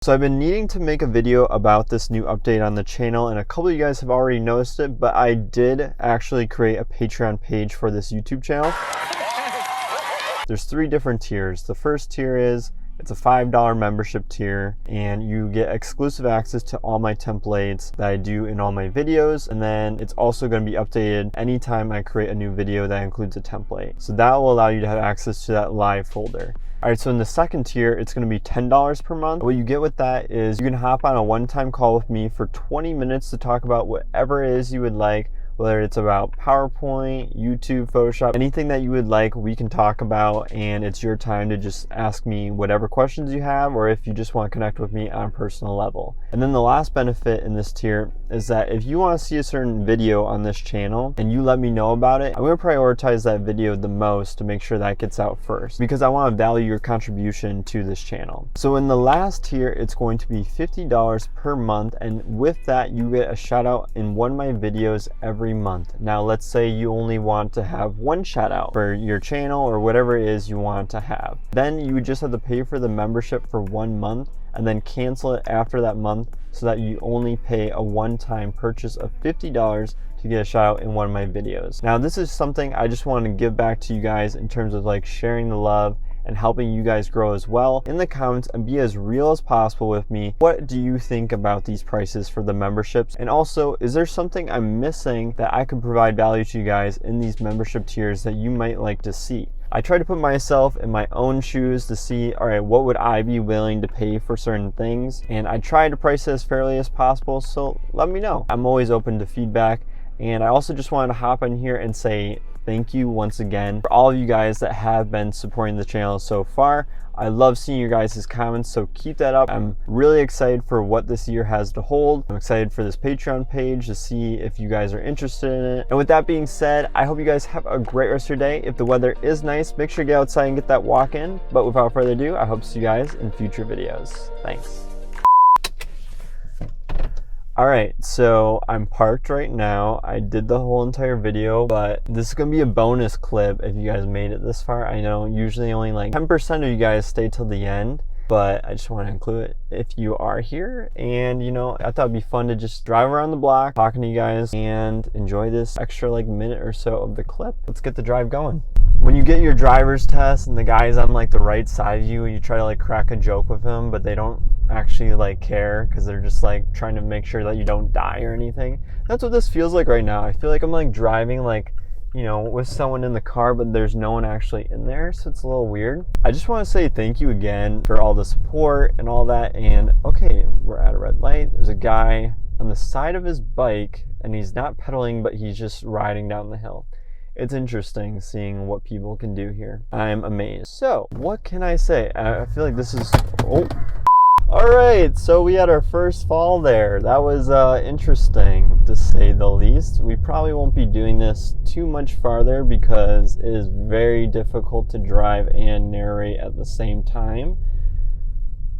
So I've been needing to make a video about this new update on the channel, and a couple of you guys have already noticed it, but I did actually create a Patreon page for this YouTube channel. There's 3 different tiers. The first tier is it's a $5 membership tier, and you get exclusive access to all my templates that I do in all my videos, and then it's also going to be updated anytime I create a new video that includes a template. So that will allow you to have access to that live folder. Alright, so in the second tier, it's going to be $10 per month. What you get with that is you can hop on a one-time call with me for 20 minutes to talk about whatever it is you would like, whether it's about PowerPoint, YouTube, Photoshop, anything that you would like, we can talk about, and it's your time to just ask me whatever questions you have, or if you just want to connect with me on a personal level. And then the last benefit in this tier is that if you want to see a certain video on this channel and you let me know about it, I'm going to prioritize that video the most to make sure that gets out first, because I want to value your contribution to this channel. So in the last tier, it's going to be $50 per month, and with that you get a shout out in one of my videos every month. Now let's say you only want to have one shout out for your channel or whatever it is you want to have. Then you just have to pay for the membership for 1 month and then cancel it after that month, so that you only pay a one-time purchase of $50 to get a shout out in one of my videos. Now this is something I just want to give back to you guys in terms of like sharing the love and helping you guys grow as well. In the comments, and be as real as possible with me. What do you think about these prices for the memberships? And also, is there something I'm missing that I could provide value to you guys in these membership tiers that you might like to see? I try to put myself in my own shoes to see, all right, what would I be willing to pay for certain things? And I try to price it as fairly as possible, so let me know. I'm always open to feedback. And I also just wanted to hop in here and say thank you once again for all of you guys that have been supporting the channel so far. I love seeing your guys' comments, so keep that up. I'm really excited for what this year has to hold. I'm excited for this Patreon page to see if you guys are interested in it. And with that being said, I hope you guys have a great rest of your day. If the weather is nice, make sure to get outside and get that walk in. But without further ado, I hope to see you guys in future videos. Thanks. Alright, so I'm parked right now. I did the whole entire video, but this is going to be a bonus clip if you guys made it this far. I know usually only like 10% of you guys stay till the end, but I just want to include it if you are here. And you know, I thought it'd be fun to just drive around the block talking to you guys and enjoy this extra like minute or so of the clip. Let's get the drive going. When you get your driver's test and the guy's on like the right side of you and you try to like crack a joke with him, but they don't actually like care because they're just like trying to make sure that you don't die or anything. That's what this feels like right now. I feel like I'm like driving like, you know, with someone in the car, but there's no one actually in there, so it's a little weird. I just want to say thank you again for all the support and all that. And okay, we're at a red light. There's a guy on the side of his bike and he's not pedaling, but he's just riding down the hill. It's interesting seeing what people can do here. I'm amazed. So what can I say? I feel like this is, oh. All right, so we had our first fall there. That was interesting to say the least. We probably won't be doing this too much farther because it is very difficult to drive and narrate at the same time.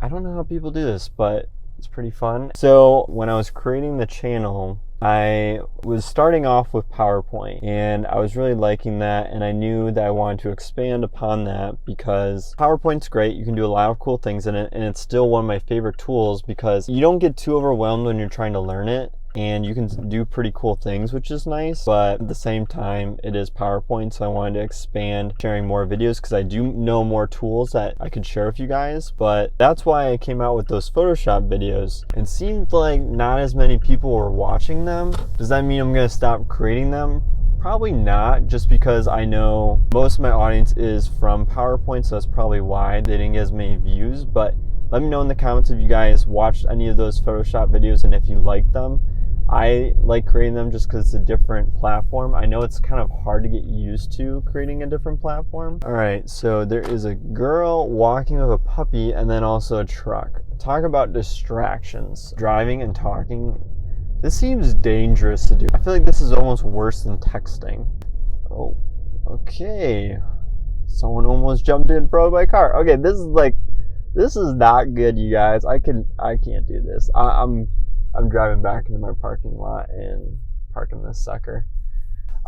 I don't know how people do this, but it's pretty fun. So when I was creating the channel, I was starting off with PowerPoint and I was really liking that, and I knew that I wanted to expand upon that because PowerPoint's great. You can do a lot of cool things in it, and it's still one of my favorite tools because you don't get too overwhelmed when you're trying to learn it, and you can do pretty cool things, which is nice. But at the same time, it is PowerPoint, so I wanted to expand sharing more videos because I do know more tools that I could share with you guys. But that's why I came out with those Photoshop videos. It seemed like not as many people were watching them. Does that mean I'm gonna stop creating them? Probably not, just because I know most of my audience is from PowerPoint, so that's probably why they didn't get as many views. But let me know in the comments if you guys watched any of those Photoshop videos and if you liked them. I like creating them just because it's a different platform. I know it's kind of hard to get used to creating a different platform. All right, so there is a girl walking with a puppy and then also a truck. Talk about distractions. Driving and talking. This seems dangerous to do. I feel like this is almost worse than texting. Oh, okay. Someone almost jumped in front of my car. Okay, this is not good, you guys. I can't do this. I'm driving back into my parking lot and parking this sucker.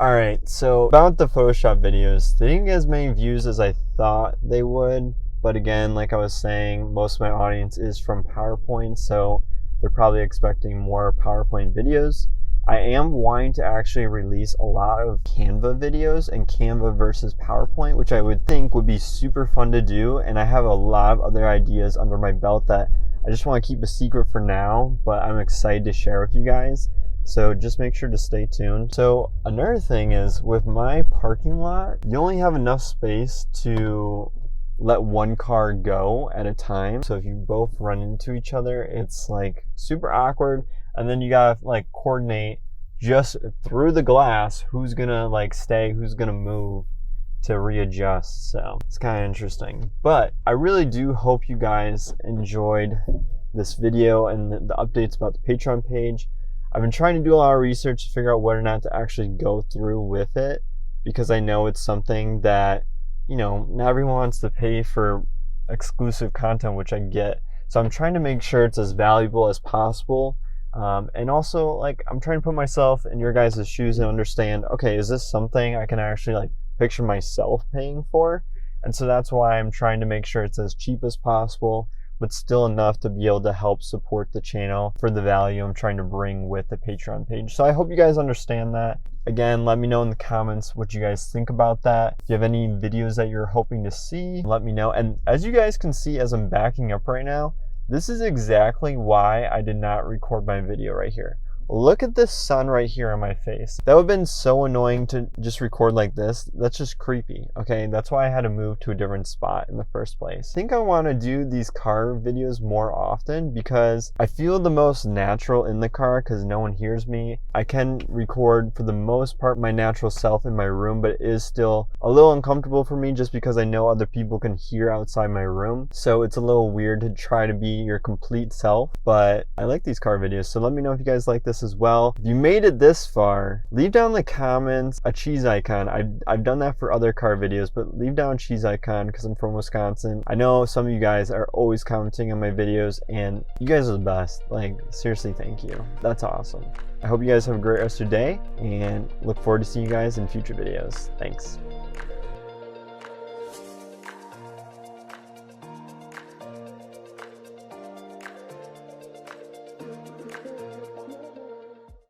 Alright, so about the Photoshop videos, they didn't get as many views as I thought they would. But again, like I was saying, most of my audience is from PowerPoint, so they're probably expecting more PowerPoint videos. I am wanting to actually release a lot of Canva videos and Canva versus PowerPoint, which I would think would be super fun to do. And I have a lot of other ideas under my belt that I just want to keep a secret for now, but I'm excited to share with you guys. So just make sure to stay tuned. So another thing is, with my parking lot, you only have enough space to let one car go at a time. So if you both run into each other, it's like super awkward. And then you gotta like coordinate just through the glass who's gonna like stay, who's gonna move to readjust. So it's kind of interesting. But I really do hope you guys enjoyed this video and the updates about the Patreon page. I've been trying to do a lot of research to figure out whether or not to actually go through with it, because I know it's something that, you know, not everyone wants to pay for exclusive content, which I get. So I'm trying to make sure it's as valuable as possible. And also, like, I'm trying to put myself in your guys' shoes and understand, okay, is this something I can actually like picture myself paying for? And so that's why I'm trying to make sure it's as cheap as possible, but still enough to be able to help support the channel for the value I'm trying to bring with the Patreon page. So I hope you guys understand that. Again, let me know in the comments what you guys think about that. If you have any videos that you're hoping to see, let me know. And as you guys can see, as I'm backing up right now, this is exactly why I did not record my video right here. Look at this sun right here on my face. That would have been so annoying to just record like this. That's just creepy, okay? That's why I had to move to a different spot in the first place. I think I want to do these car videos more often because I feel the most natural in the car because no one hears me. I can record for the most part my natural self in my room, but it is still a little uncomfortable for me just because I know other people can hear outside my room. So it's a little weird to try to be your complete self, but I like these car videos. So let me know if you guys like this as well. If you made it this far, leave down in the comments a cheese icon. I've done that for other car videos, but leave down a cheese icon because I'm from Wisconsin. I know some of you guys are always commenting on my videos and you guys are the best. Like, seriously, thank you. That's awesome. I hope you guys have a great rest of your day and look forward to seeing you guys in future videos. Thanks.